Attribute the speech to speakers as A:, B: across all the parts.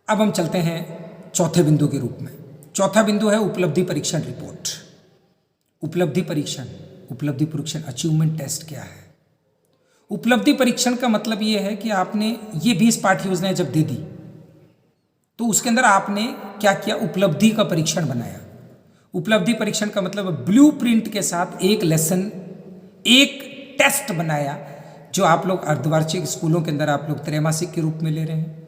A: अब हम चलते हैं चौथे बिंदु के रूप में। चौथा बिंदु है उपलब्धि परीक्षण रिपोर्ट। उपलब्धि परीक्षण अचीवमेंट टेस्ट क्या है? उपलब्धि परीक्षण का मतलब ये है कि आपने ये 20 पाठ योजनाएं जब दे दी तो उसके अंदर आपने क्या किया? उपलब्धि का परीक्षण बनाया। उपलब्धि परीक्षण का मतलब ब्लूप्रिंट के साथ एक लेसन, एक टेस्ट बनाया जो आप लोग अर्धवार्षिक स्कूलों के अंदर आप लोग त्रैमासिक के रूप में ले रहे हैं,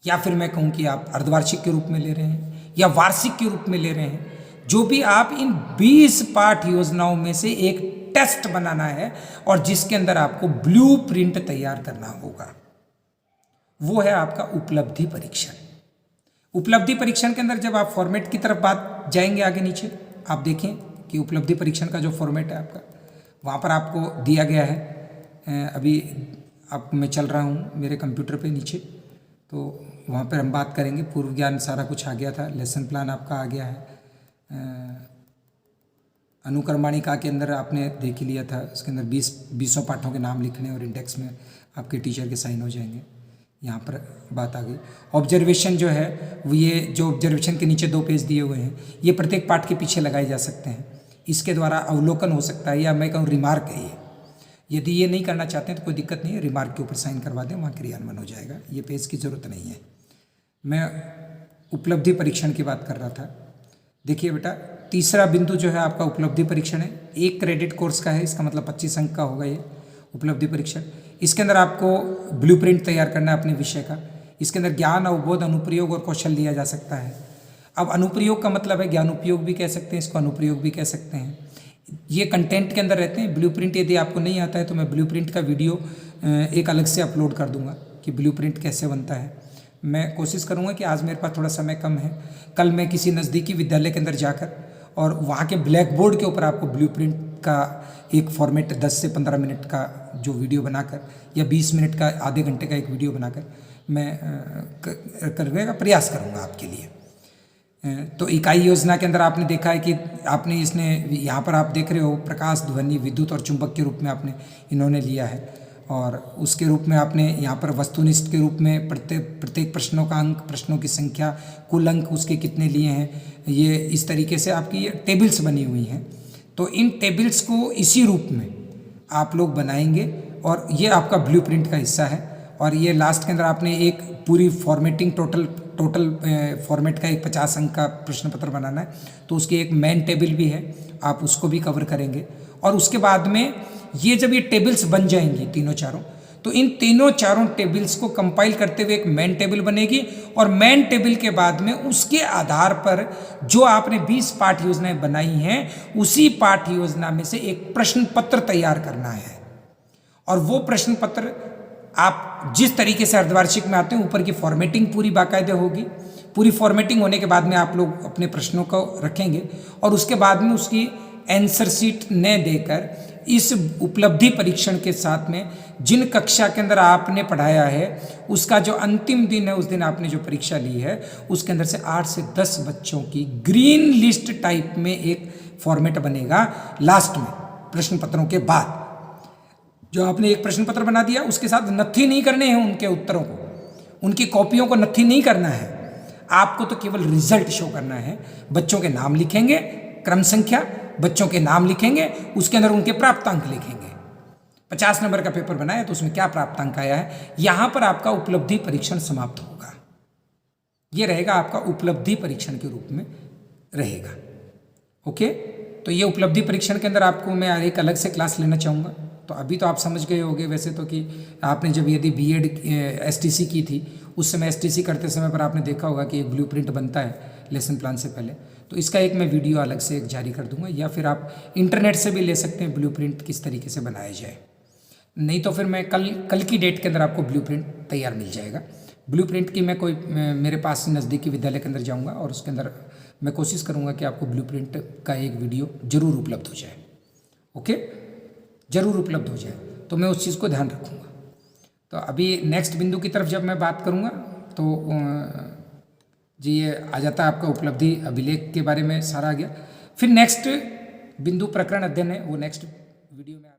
A: या फिर मैं कहूँ कि आप अर्धवार्षिक के रूप में ले रहे हैं या वार्षिक के रूप में ले रहे हैं। जो भी आप इन 20 पाठ योजनाओं में से एक टेस्ट बनाना है और जिसके अंदर आपको ब्लूप्रिंट तैयार करना होगा, वो है आपका उपलब्धि परीक्षण। उपलब्धि परीक्षण के अंदर जब आप फॉर्मेट की तरफ बात जाएंगे आगे नीचे, आप देखें कि उपलब्धि परीक्षण का जो फॉर्मेट है आपका, वहाँ पर आपको दिया गया है। अभी अब मैं चल रहा हूँ मेरे कंप्यूटर पे नीचे, तो वहाँ पर हम बात करेंगे। पूर्व ज्ञान सारा कुछ आ गया था, लेसन प्लान आपका आ गया है, अनुक्रमणिका के अंदर आपने देख ही लिया था, उसके अंदर 20 पाठों के नाम लिखने और इंडेक्स में आपके टीचर के साइन हो जाएंगे। यहाँ पर बात आ गई। ऑब्जर्वेशन जो है वो, ये जो ऑब्जर्वेशन के नीचे 2 पेज दिए हुए हैं, ये प्रत्येक पाठ के पीछे लगाए जा सकते हैं। इसके द्वारा अवलोकन हो सकता है, या मैं कहूँ रिमार्क है ये। यदि ये नहीं करना चाहते हैं तो कोई दिक्कत नहीं है, रिमार्क के ऊपर साइन करवा दें, वहाँ क्रियान्वयन हो जाएगा। ये पेज की ज़रूरत नहीं है। मैं उपलब्धि परीक्षण की बात कर रहा था। देखिए बेटा, तीसरा बिंदु जो है आपका उपलब्धि परीक्षण है। 1 क्रेडिट कोर्स का है, इसका मतलब 25 अंक का होगा ये उपलब्धि परीक्षण। इसके अंदर आपको ब्लूप्रिंट तैयार करना है अपने विषय का। इसके अंदर ज्ञान, अवबोध, अनुप्रयोग और कौशल लिया जा सकता है। अब अनुप्रयोग का मतलब है ज्ञानोपयोग भी कह सकते हैं, इसको अनुप्रयोग भी कह सकते हैं। ये कंटेंट के अंदर रहते हैं। ब्लूप्रिंट यदि आपको नहीं आता है तो मैं ब्लूप्रिंट का वीडियो एक अलग से अपलोड कर दूंगा कि ब्लूप्रिंट कैसे बनता है। मैं कोशिश करूंगा कि आज मेरे पास थोड़ा समय कम है, कल मैं किसी नज़दीकी विद्यालय के अंदर जाकर और वहाँ के ब्लैक बोर्ड के ऊपर आपको ब्लूप्रिंट का एक फॉर्मेट 10 से 15 मिनट का जो वीडियो बनाकर, या 20 मिनट का, आधे घंटे का एक वीडियो बनाकर मैं करने का प्रयास करूँगा आपके लिए। तो इकाई योजना के अंदर आपने देखा है कि आपने इसने, यहाँ पर आप देख रहे हो प्रकाश, ध्वनि, विद्युत और चुंबक के रूप में आपने इन्होंने लिया है। और उसके रूप में आपने यहाँ पर वस्तुनिष्ठ के रूप में प्रत्येक प्रश्नों का अंक, प्रश्नों की संख्या, कुल अंक उसके कितने लिए हैं, ये इस तरीके से आपकी ये टेबल्स बनी हुई हैं। तो इन टेबल्स को इसी रूप में आप लोग बनाएंगे और ये आपका ब्लूप्रिंट का हिस्सा है। और ये लास्ट के अंदर आपने एक पूरी फॉर्मेटिंग टोटल फॉर्मेट का एक 50 अंक का प्रश्न पत्र बनाना है, तो उसकी एक मेन टेबल भी है, आप उसको भी कवर करेंगे। और उसके बाद में ये जब ये टेबल्स बन जाएंगी तीनों चारों, तो इन तीनों चारों टेबल्स को कंपाइल करते हुए एक मेन टेबल बनेगी। और मेन टेबल के बाद में उसके आधार पर जो आपने 20 पाठ योजनाएं बनाई हैं, उसी पाठ योजना में से एक प्रश्न पत्र तैयार करना है। और वो प्रश्न पत्र आप जिस तरीके से अर्धवार्षिक में आते हैं, ऊपर की फॉर्मेटिंग पूरी बाकायदे होगी। पूरी फॉर्मेटिंग होने के बाद में आप लोग अपने प्रश्नों को रखेंगे और उसके बाद में उसकी आंसर शीट न देकर इस उपलब्धि परीक्षण के साथ में जिन कक्षा के अंदर आपने पढ़ाया है, उसका जो अंतिम दिन है, उस दिन आपने जो परीक्षा ली है, उसके अंदर से 8 से 10 बच्चों की ग्रीन लिस्ट टाइप में एक फॉर्मेट बनेगा। लास्ट में प्रश्न पत्रों के बाद जो आपने एक प्रश्न पत्र बना दिया, उसके साथ नत्थी नहीं करने हैं उनके उत्तरों को, उनकी कॉपियों को नत्थी नहीं करना है। आपको तो केवल रिजल्ट शो करना है। बच्चों के नाम लिखेंगे, क्रम संख्या, बच्चों के नाम लिखेंगे, उसके अंदर उनके प्राप्तांक लिखेंगे। 50 नंबर का पेपर बनाया तो उसमें क्या प्राप्तांक आया है, यहां पर आपका उपलब्धि परीक्षण समाप्त होगा। यह रहेगा आपका उपलब्धि परीक्षण के रूप में रहेगा। ओके, तो ये उपलब्धि परीक्षण के अंदर आपको मैं एक अलग से क्लास लेना चाहूँगा। तो अभी तो आप समझ गए होंगे वैसे तो कि आपने जब यदि बीएड एसटीसी की थी, उस समय एसटीसी करते समय पर आपने देखा होगा कि एक ब्लूप्रिंट बनता है लेसन प्लान से पहले। तो इसका एक मैं वीडियो अलग से एक जारी कर दूंगा, या फिर आप इंटरनेट से भी ले सकते हैं ब्लूप्रिंट किस तरीके से बनाया जाए। नहीं तो फिर मैं कल की डेट के अंदर आपको ब्लूप्रिंट तैयार मिल जाएगा। ब्लूप्रिंट की मैं कोई मेरे पास नज़दीकी विद्यालय के अंदर जाऊँगा और उसके अंदर मैं कोशिश करूँगा कि आपको ब्लूप्रिंट का एक वीडियो जरूर उपलब्ध हो जाए। ओके, जरूर उपलब्ध हो जाए, तो मैं उस चीज़ को ध्यान रखूँगा। तो अभी नेक्स्ट बिंदु की तरफ जब मैं बात करूँगा तो जी ये आ जाता है आपका उपलब्धि अभिलेख के बारे में सारा आ गया। फिर नेक्स्ट बिंदु प्रकरण अध्ययन है, वो नेक्स्ट वीडियो में